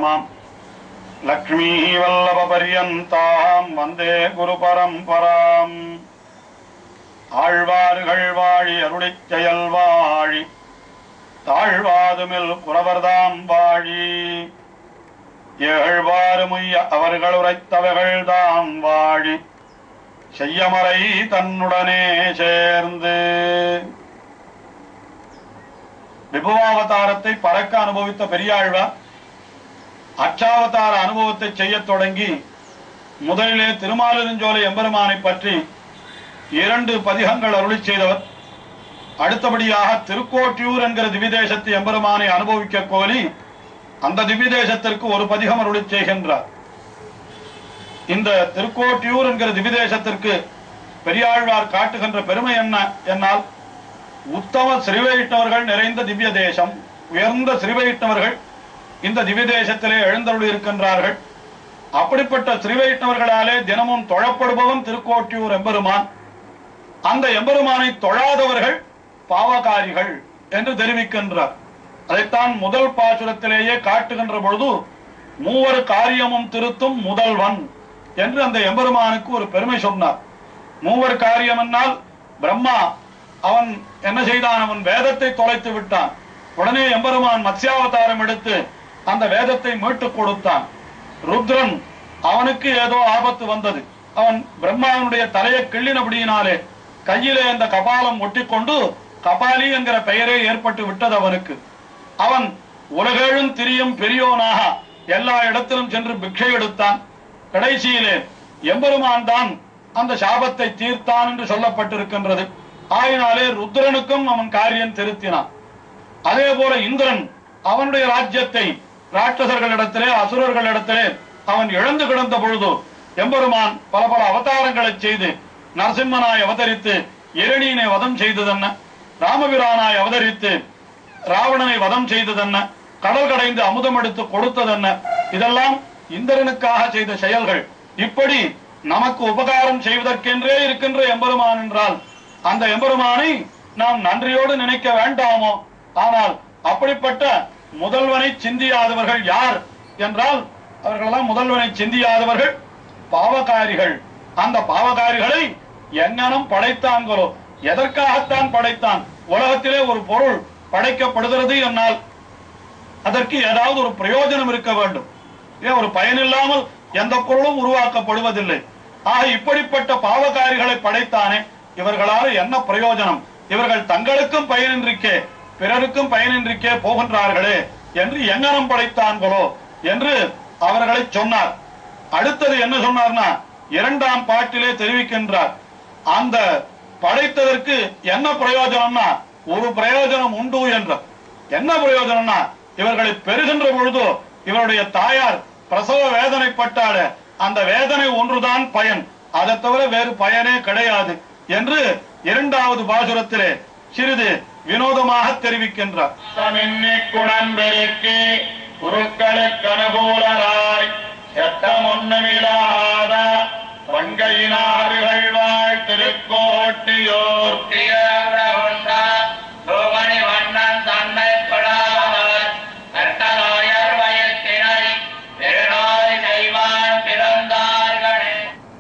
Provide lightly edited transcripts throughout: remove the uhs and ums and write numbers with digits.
मध्यमाम् लक्ष्मी वल्लभ पर्यन्तां वन्दे गुरु परम्पराम् ஆழ்வார்கள் வாழி அருளிச் செயல் வாழி தாழ்வாதுமில் குறவர்தாம் வாழி ஏழ்வாறுமுய்ய அவர்கள் உரைத்தவைகள் தாம் வாழி செய்யமறை தன்னுடனே சேர்ந்து. விபவாவதாரத்தை பறக்க அனுபவித்த பெரியாழ்வார் அச்சாவதார அனுபவத்தை செய்ய தொடங்கி முதலிலே திருமாலிருஞ்சோலை எம்பெருமானை பற்றி 2 பதிகங்கள் அருளி செய்தவர். அடுத்தபடியாக திருக்கோட்டியூர் என்கிற திவ்யதேசத்தை எம்பெருமானை அனுபவிக்க கோலி அந்த திவ்யதேசத்திற்கு ஒரு பதிகம் அருளி செய்கின்றார். இந்த திருக்கோட்டியூர் என்கிற திவ்யதேசத்திற்கு பெரியாழ்வார் காட்டுகின்ற பெருமை என்ன என்னால், உத்தம ஸ்ரீவைஷ்ணவர்கள் நிறைந்த திவ்ய தேசம், உயர்ந்த ஸ்ரீவைஷ்ணவர்கள் இந்த திவ்ய தேசத்திலே எழுந்தருளி இருக்கின்றார்கள். அப்படிப்பட்ட ஸ்ரீவைஷ்ணவர்களாலே தினமும் தொழப்படுபவன் திருக்கோட்டியூர் எம்பெருமான். அந்த எம்பெருமானை தொழாதவர்கள் பாவகாரிகள் என்று தெரிவிக்கின்றார். அதைத்தான் முதல் பாசுரத்திலேயே காட்டுகின்ற பொழுது மூவர் காரியமும் திருத்தும் முதல்வன் என்று அந்த எம்பெருமானுக்கு ஒரு பெருமை சொன்னார். மூவர் காரியம் என்னால் பிரம்மா அவன் என்ன செய்தான்? அவன் வேதத்தை தொலைத்து விட்டான். உடனே எம்பெருமான் மத்ஸ்யாவதாரம் எடுத்து அந்த வேதத்தை மீட்டுக் கொடுத்தான். ருத்ரன் அவனுக்கு ஏதோ ஆபத்து வந்தது. அவன் பிரம்மாவனுடைய தலையை கிள்ளினபடியினாலே கையிலே அந்த கபாலம் ஒட்டிக்கொண்டு கபாலி என்கிற பெயரே ஏற்பட்டு விட்டது அவனுக்கு. அவன் உலகெழும் திரியும் பெரியோனாக எல்லா இடத்திலும் சென்று பிக்ஷை எடுத்தான். கடைசியிலே எம்பெருமான் தான் அந்த சாபத்தை தீர்த்தான் என்று சொல்லப்பட்டிருக்கின்றது. ஆயினாலே ருத்ரனுக்கும் அவன் காரியம் திருத்தினான். அதே போல இந்திரன் அவனுடைய ராஜ்யத்தை ராட்சசர்களிடத்திலே அசுரர்களிடத்திலே அவன் இழந்து கிடந்த பொழுது எம்பெருமான் பல பல அவதாரங்களை செய்து நரசிம்மனாய் அவதரித்து இரணியனை வதம் செய்ததென்ன, ராமபிரானாய் அவதரித்து ராவணனை வதம் செய்ததென்ன, கடல் கடைந்து அமுதம் எடுத்து கொடுத்ததென்ன, இதெல்லாம் இந்திரனுக்காக செய்த செயல்கள். இப்படி நமக்கு உபகாரம் செய்வதற்கென்றே இருக்கின்ற எம்பெருமான் என்றால் அந்த எம்பெருமானை நாம் நன்றியோடு நினைக்க வேண்டாமோ? ஆனால் அப்படிப்பட்ட முதல்வனை சிந்தியாதவர்கள் யார் என்றால் அவர்களெல்லாம் முதல்வனை சிந்தியாதவர்கள் பாவகாரிகள். அந்த பாவகாரிகளை எங்கனம் படைத்தான்களோ, எதற்காகத்தான் படைத்தான்? உலகத்திலே ஒரு பொருள் படைக்கப்படுகிறது என்னால் அதற்கு ஏதாவது ஒரு பிரயோஜனம் இருக்க வேண்டும். ஒரு பயனில்லாமல் எந்த பொருளும் உருவாக்கப்படுவதில்லை. ஆக இப்படிப்பட்ட பாவகாரிகளை படைத்தானே, இவர்களால் என்ன பிரயோஜனம்? இவர்கள் தங்களுக்கும் பயனின்றிக்கே பிறருக்கும் பயனின்றிக்கே போகின்றார்களே என்று எங்கனம் படைத்தான்களோ என்று அவர்களை சொன்னார். அடுத்தது என்ன சொன்னார்னா, 2ஆம் பாட்டிலே தெரிவிக்கின்றார். அந்த படைத்ததற்கு என்ன பிரயோஜனம்னா, ஒரு பிரயோஜனம் உண்டு என்ற. என்ன பிரயோஜனம்னா, இவர்களை பெறுகின்ற பொழுது இவருடைய தாயார் பிரசவ வேதனைப்பட்டால அந்த வேதனை ஒன்றுதான் பயன், அதை தவிர வேறு பயனே கிடையாது என்று 2வது பாசுரத்திலே சிறிது வினோதமாக தெரிவிக்கின்றார். குருக்களுக்கு அனுகூலராய் சட்டமொன்னமில்லாத வங்கையினார்கள் வாழ் திருக்கோட்டியோர் வண்ணன் தன்னை படாமல் கட்டலாயர் வயத்தினை பெருநாய் செய்வான் பிறந்தார்களே.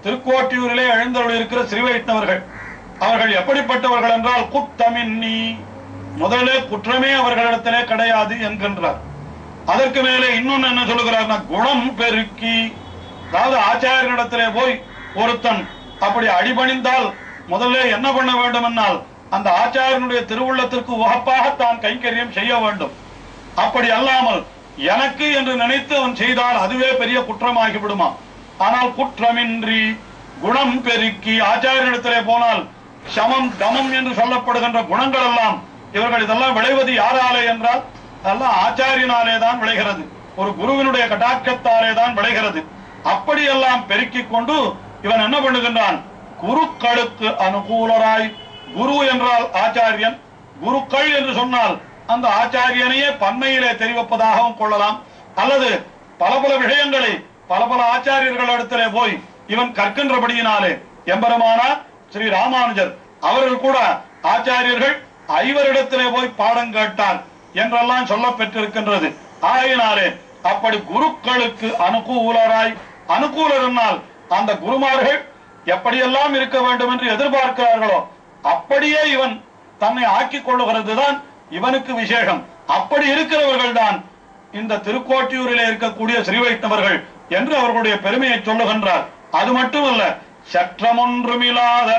திருக்கோட்டியூரிலே எழுந்தருள் இருக்கிற ஸ்ரீ வைஷ்ணவர்கள் அவர்கள் எப்படிப்பட்டவர்கள் என்றால், குத்தமின்னி, முதலே குற்றமே அவர்களிடத்திலே கிடையாது என்கின்றார். அதற்கு மேலே இன்னொன்னு என்ன சொல்லுகிறார்னா, குணம் பெருக்கி, அதாவது ஆச்சாரியனிடத்திலே போய் ஒருத்தன் அப்படி அடிபணிந்தால் முதல்ல என்ன பண்ண வேண்டும் என்னால் அந்த ஆச்சாரியனுடைய திருவுள்ளத்திற்கு உகப்பாக தான் கைங்கரியம் செய்ய வேண்டும். அப்படி அல்லாமல் எனக்கு என்று நினைத்து அவன் செய்தால் அதுவே பெரிய குற்றமாகி விடுமா. ஆனால் குற்றமின்றி குணம் பெருக்கி ஆச்சாரியனிடத்திலே போனால் சமம் தமம் என்று சொல்லப்படுகின்ற குணங்கள் எல்லாம் இவர்கள் இதெல்லாம் விளைவது யாராலே என்றால் அதெல்லாம் ஆச்சாரியனாலே தான் விளைகிறது, ஒரு குருவினுடைய கடாட்சத்தாலே தான் விளைகிறது. அப்படியெல்லாம் பெருக்கிக் கொண்டு இவன் என்ன பண்ணுகின்றான்? குருக்களுக்கு அனுகூலராய். குரு என்றால் ஆச்சாரியன், குருக்கள் என்று சொன்னால் அந்த ஆச்சாரியனையே பன்மையிலே தெரிவிப்பதாகவும் கொள்ளலாம். அல்லது பல பல விஷயங்களை பல பல ஆச்சாரியர்களிடத்திலே போய் இவன் கற்கின்றபடியினாலே எம்பெருமானார் ஸ்ரீ ராமானுஜர் அவர்கள் கூட ஆச்சாரியர்கள் 5 இடத்திலே போய் பாடம் கேட்டார் என்றெல்லாம் சொல்ல பெற்றிருக்கின்றது. ஆகையினாலே அப்படி குருக்களுக்கு அனுகூலராய், அனுகூலர் என்னால் அந்த குருமார்கள் எப்படியெல்லாம் இருக்க வேண்டும் என்று எதிர்பார்க்கிறார்களோ அப்படியே இவன் தன்னை ஆக்கிக் கொள்ளுகிறதுதான் இவனுக்கு விசேஷம். அப்படி இருக்கிறவர்கள் தான் இந்த திருக்கோட்டியூரிலே இருக்கக்கூடிய ஸ்ரீ வைஷ்ணவர்கள் என்று அவர்களுடைய பெருமையை சொல்லுகின்றார். அது மட்டுமல்ல, சற்றமொன்றுமில்லாத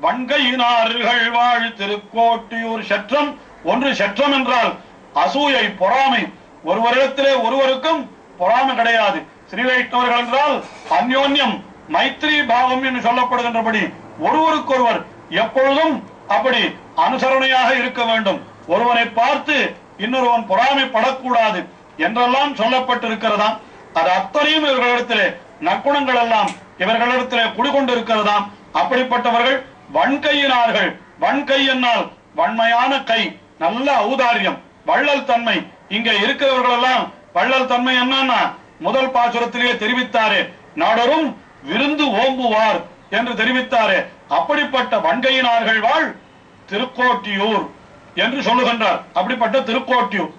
வன்கையினார்கள் வாழ் திருக்கோட்டியூர். சற்றம் ஒன்று, சற்றம் என்றால் அசூயை, பொறாமை. ஒருவரிடத்திலே ஒருவருக்கும் பொறாமை கிடையாது. ஸ்ரீ வைஷ்ணவர்கள் என்றால் அந்யோன்யம் மைத்ரி பாவம் என்று சொல்லப்படுகின்றபடி ஒருவருக்கொருவர் எப்பொழுதும் அப்படி அனுசரணையாக இருக்க வேண்டும். ஒருவனை பார்த்து இன்னொருவன் பொறாமைப்படக்கூடாது என்றெல்லாம் சொல்லப்பட்டிருக்கிறதாம். அது அத்தனையும் இவர்களிடத்திலே நற்குணங்கள் எல்லாம் இவர்களிடத்திலே குடிகொண்டிருக்கிறதாம். அப்படிப்பட்டவர்கள் வன்கையினார்கள். வன்கை என்னால் வன்மையான கை, நல்ல ஔதாரியம், வள்ளல் தன்மை. இங்க இருக்கிறவர்கள் எல்லாம் வள்ளல் தன்மை என்னன்னா முதல் பாசுரத்திலேயே தெரிவித்தாரே, நாடரும் விருந்து ஓம்புவார் என்று தெரிவித்தாரே. அப்படிப்பட்ட வன்கையினார்கள் வாழ் திருக்கோட்டியூர் என்று சொல்லுகின்றார். அப்படிப்பட்ட திருக்கோட்டியூர்,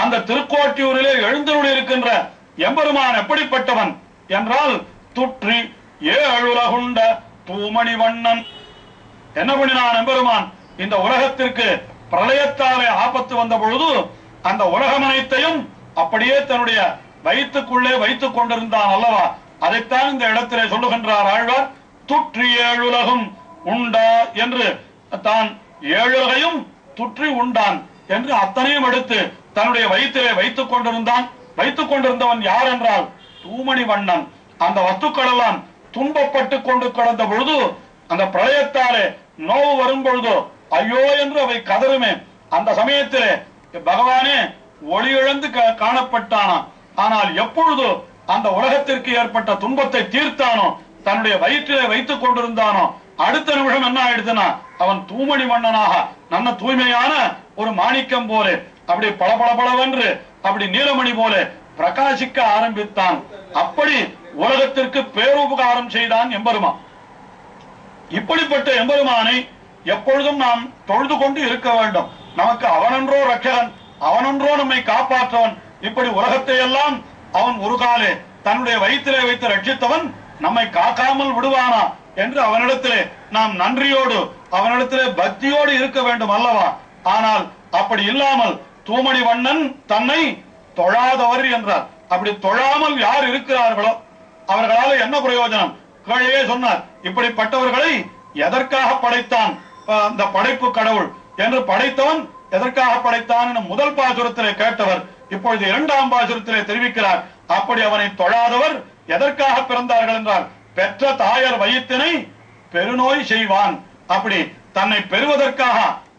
அந்த திருக்கோட்டியூரிலே எழுந்தருளி இருக்கின்ற எம்பெருமான் எப்படிப்பட்டவன் என்றால் துற்றி ஏழுலகுண்ட தூமணி வண்ணன். என்ன பண்ணினான் எம்பெருமான்? இந்த உலகத்திற்கு பிரளயத்தாலே ஆபத்து வந்த பொழுது அந்த உலகம் அனைத்தையும் அப்படியே தன்னுடைய வயிற்றுக்குள்ளே வைத்துக் கொண்டிருந்தான் அல்லவா? அதைத்தான் இந்த இடத்திலே சொல்லுகின்றார் ஆழ்வார். துற்றி ஏழுலகும் உண்டா என்று, தான் ஏழுலகையும் துற்றி உண்டான் என்று அத்தனையும் எடுத்து தன்னுடைய வயிற்றிலே வைத்துக் கொண்டிருந்தான். வைத்துக் கொண்டிருந்தவன் யார் என்றால் தூமணி வண்ணன். அந்த வஸ்துக்கள் எல்லாம் துன்பப்பட்டு கொண்டு கிடந்த பொழுது, அந்த பிரளயத்தாலே நோவு வரும் பொழுது ஐயோ என்று அவை கதறுமே. அந்த சமயத்திலே பகவானே ஒளி இழந்து காணப்பட்டானா. ஆனால் எப்பொழுது அந்த உலகத்திற்கு ஏற்பட்ட துன்பத்தை தீர்த்தானோ, தன்னுடைய வயிற்றிலே வைத்துக் கொண்டிருந்தானோ, அடுத்த நிமிஷம் என்ன ஆயிடுதுன்னா அவன் தூமணி மன்னனாக நல்ல தூய்மையான ஒரு மாணிக்கம் போல அப்படி பளபளபளவென்று அப்படி நீலமணி போல பிரகாசிக்க ஆரம்பித்தான். அப்படி உலகத்திற்கு பேருபகாரம் செய்தான் எம்பெருமான். இப்படிப்பட்ட எம்பெருமானை எப்பொழுதும் நாம் தொழுது கொண்டு இருக்க வேண்டும். நமக்கு அவனன்றோ ரட்சகன், அவனன்றோ நம்மை காப்பாற்றவன். இப்படி உலகத்தை எல்லாம் அவன் ஒரு காலே தன்னுடைய வயிற்றிலே வைத்து ரட்சித்தவன் நம்மை காக்காமல் விடுவானா என்று அவனிடத்திலே நாம் நன்றியோடு அவனிடத்திலே பக்தியோடு இருக்க வேண்டும் அல்லவா? ஆனால் அப்படி இல்லாமல் தூமணி வண்ணன் தன்னை தொழாதவர் என்றார். அப்படி தொழாமல் யார் இருக்கிறார்களோ அவர்களால என்ன பிரயோஜனம்? கீழே சொன்னார், இப்படிப்பட்டவர்களை எதற்காக படைத்தான் அந்த படைப்பு கடவுள் என்று படைத்தவன் எதற்காக படைத்தான் என முதல் பாசுரத்திலே கேட்டவர் இப்பொழுது இரண்டாம் பாசுரத்திலே தெரிவிக்கிறார். அப்படி அவனை தொழாதவர் எதற்காக பிறந்தார்கள் என்றால், பெற்ற தாயர் வயிற்றினை பெருநோய் செய்வான். அப்படி தன்னை பெறுவதற்காக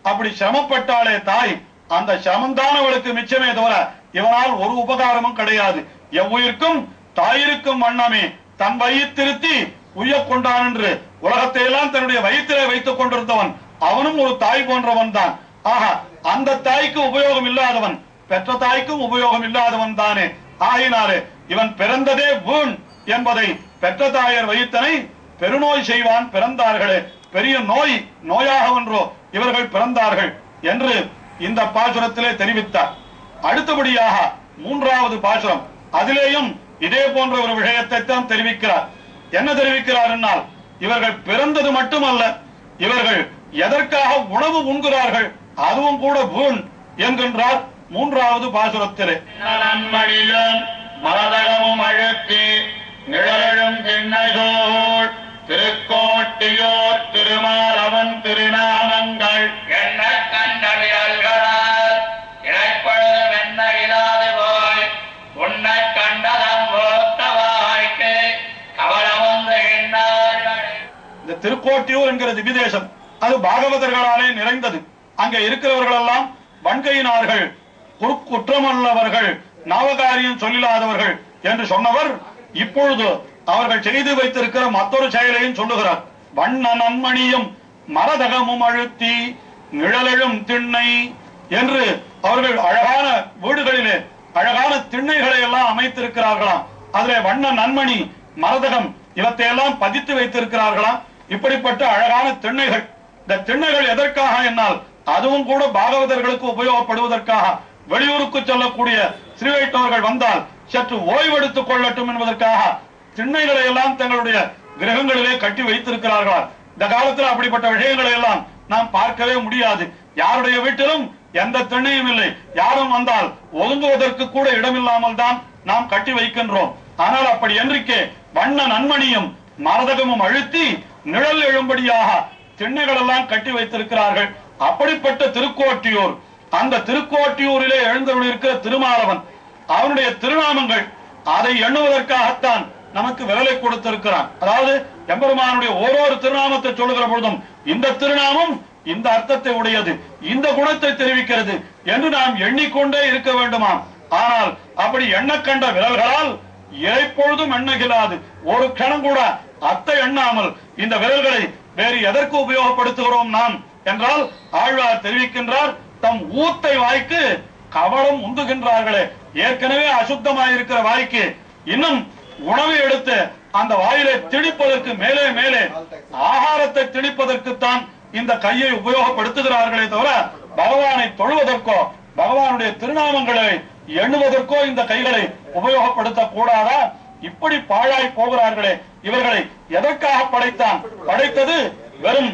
அப்படி சிரமப்பட்டாலே தாய், அந்த சிரமம்தான் அவளுக்கு மிச்சமே தவிர இவனால் ஒரு உபகாரமும் கிடையாது. எவ்வுயிர்க்கும் தாயிருக்கும் வண்ணமே தன் வயிற்றிருத்தி உய்ய கொண்டான் என்று உலகத்தை எல்லாம் தன்னுடைய வயிற்றிலே வைத்துக் கொண்டிருந்தவன் அவனும் ஒரு தாய் போன்றவன் தான். ஆக அந்த தாய்க்கு உபயோகம் இல்லாதவன் பெற்ற தாய்க்கும் உபயோகம் இல்லாதவன் தானே. ஆகினாலே இவன் பிறந்ததே வீண் என்பதை பெற்ற தாயர் வயிற்றனை பெருநோய் செய்வான் பிறந்தார்களே, பெரிய நோய் நோயாக ஒன்றோ இவர்கள் பிறந்தார்கள் என்று இந்த பாசுரத்திலே தெரிவித்தார். அடுத்தபடியாக மூன்றாவது பாசுரம், அதிலேயும் இதே போன்ற ஒரு விஷயத்தை தான் தெரிவிக்கிறார். என்ன தெரிவிக்கிறார் என்னால், இவர்கள் பிறந்தது மட்டுமல்ல, இவர்கள் எதற்காக உணவு உண்கிறார்கள் அதுவும் கூட வீண் என்கின்றார் மூன்றாவது பாசுரத்திலே. மரதகமும் அழுத்தி நிழலும் திண்ணசோள் திருக்கோட்டியோர் திருமாலவன் திருநாமங்கள் என்ன கண்டவியல்களால் இணைப்பழுதும் என்ன இல்லாது போய் உன்னை கண்டதம் ஓர்த்தவாய்க்கு கவலமுந்து எண்ணார்கள். இந்த திருக்கோட்டியூர் என்கிற திவிதேசம் அது பாகவதர்களாலே நிறைந்தது. அங்கே இருக்கிறவர்கள் எல்லாம் வன்கையினார்கள், குற்றமல்லவர்கள், நாவகாரியம் சொல்லில்லாதவர்கள் என்று சொன்னவர் இப்பொழுது அவர்கள் செய்து வைத்திருக்கிற மற்றொரு செயலையும் சொல்லுகிறார். வண்ண நன்மணியும் மரதகமும் அழுத்தி நிழலெழும் திண்ணை என்று அவர்கள் அழகான வீடுகளிலே அழகான திண்ணைகளை எல்லாம் அமைத்திருக்கிறார்களாம். அதிலே வண்ண நன்மணி மரதகம் இவற்றையெல்லாம் பதித்து வைத்திருக்கிறார்களாம். இப்படிப்பட்ட அழகான திண்ணைகள். இந்த திண்ணைகள் எதற்காக என்னால் அதுவும் கூட பாகவதர்களுக்கு உபயோகப்படுவதற்காக. வெளியூருக்கு செல்லக்கூடிய ஸ்ரீ வைஷ்ணவர்கள் வந்தால் சற்று ஓய்வெடுத்துக் கொள்ளட்டும் என்பதற்காக திண்ணைகளை எல்லாம் தங்களுடைய கிரகங்களிலே கட்டி வைத்திருக்கிறார்களா? இந்த காலத்தில் அப்படிப்பட்ட விஷயங்களை எல்லாம் நாம் பார்க்கவே முடியாது. யாருடைய வீட்டிலும் எந்த திண்ணையும் இல்லை. யாரும் வந்தால் ஒதுங்குவதற்கு கூட இடமில்லாமல் தான் நாம் கட்டி வைக்கின்றோம். ஆனால் அப்படி என்றைக்கே வண்ண நன்மணியும் மரதகமும் அழுத்தி நிழல் எழும்படியாக திண்ணைகள் எல்லாம் கட்டி வைத்திருக்கிறார்கள். அப்படிப்பட்ட திருக்கோட்டியூர், அந்த திருக்கோட்டியூரிலே எழுந்தருளிருக்கிற திருமாலவன், அவனுடைய திருநாமங்கள் அதை எண்ணுவதற்காகத்தான் நமக்கு விரலை கொடுத்திருக்கிறான். அதாவது எம்பெருமானுடைய ஓரொரு திருநாமத்தை சொல்லுகிற பொழுதும் இந்த திருநாமம் இந்த அர்த்தத்தை உடையது, இந்த குணத்தை தெரிவிக்கிறது என்று நாம் எண்ணிக்கொண்டே இருக்க வேண்டுமாம். ஆனால் அப்படி எண்ண கண்ட விரல்களால் எப்பொழுதும் எண்ணகிலாது. ஒரு கணம் கூட அத்தை எண்ணாமல் இந்த விரல்களை வேறு எதற்கு உபயோகப்படுத்துகிறோம் நாம் என்றால், ஆழ்வார் தெரிவிக்கின்றார், தம் ஊத்தை வாய்க்கு கவளம் உந்துகின்றார்களே. ஏற்கனவே அசுத்தமாயிருக்கிற வாய்க்கு இன்னும் உணவை எடுத்து அந்த வாயிலை திணிப்பதற்கு மேலே மேலே ஆகாரத்தை திணிப்பதற்குத்தான் இந்த கையை உபயோகப்படுத்துகிறார்களே தவிர பகவானை தொழுவதற்கோ பகவானுடைய திருநாமங்களை எண்ணுவதற்கோ இந்த கைகளை உபயோகப்படுத்த கூடாதா? இப்படி பாழாய் போகிறார்களே, இவர்களை எதற்காக படைத்தான்? படைத்தது வெறும்,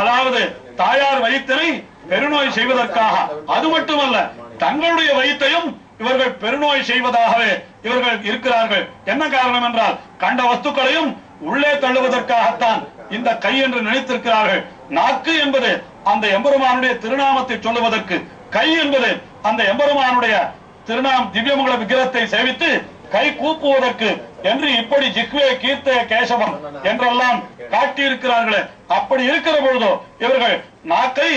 அதாவது தாயார் வயிற்றினை பெருநோய் செய்வதற்காக. அது மட்டுமல்ல, தங்களுடைய வயிற்றையும் இவர்கள் பெருநோய் செய்வதாகவே இவர்கள் இருக்கிறார்கள். என்ன காரணம் என்றால், கண்ட வஸ்துக்களையும் உள்ளே தள்ளுவதற்காகத்தான் இந்த கை என்று நினைத்திருக்கிறார்கள். நாக்கு என்பது அந்த எம்பெருமானுடைய திருநாமத்தை சொல்லுவதற்கு, கை என்பது அந்த எம்பெருமானுடைய திவ்யமங்கல விக்கிரத்தை சேவித்து கை கூப்புவதற்கு என்று இப்படி ஜிக்வே கீர்த்தய கேசவம் என்றெல்லாம் காட்டியிருக்கிறார்களே. அப்படி இருக்கிற பொழுதோ இவர்கள் நாக்கை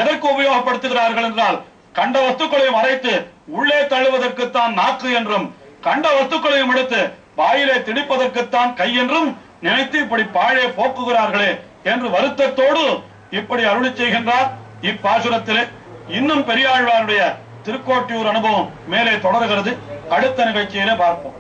எதற்கு உபயோகப்படுத்துகிறார்கள் என்றால், கண்ட வஸ்துக்களையும் அரைத்து உள்ளே தள்ளுவதற்குத்தான் நாக்கு என்றும், கண்ட வஸ்துக்களையும் எடுத்து வாயிலே திணிப்பதற்குத்தான் கை என்றும் நினைத்து இப்படி பாழே போக்குகிறார்களே என்று வருத்தத்தோடு இப்படி அருளி செய்கின்றார். இப்பாசுரத்திலே இன்னும் பெரியாழ்வாருடைய திருக்கோட்டியூர் அனுபவம் மேலே தொடர்கிறது. அடுத்த நிகழ்ச்சியிலே பார்ப்போம்.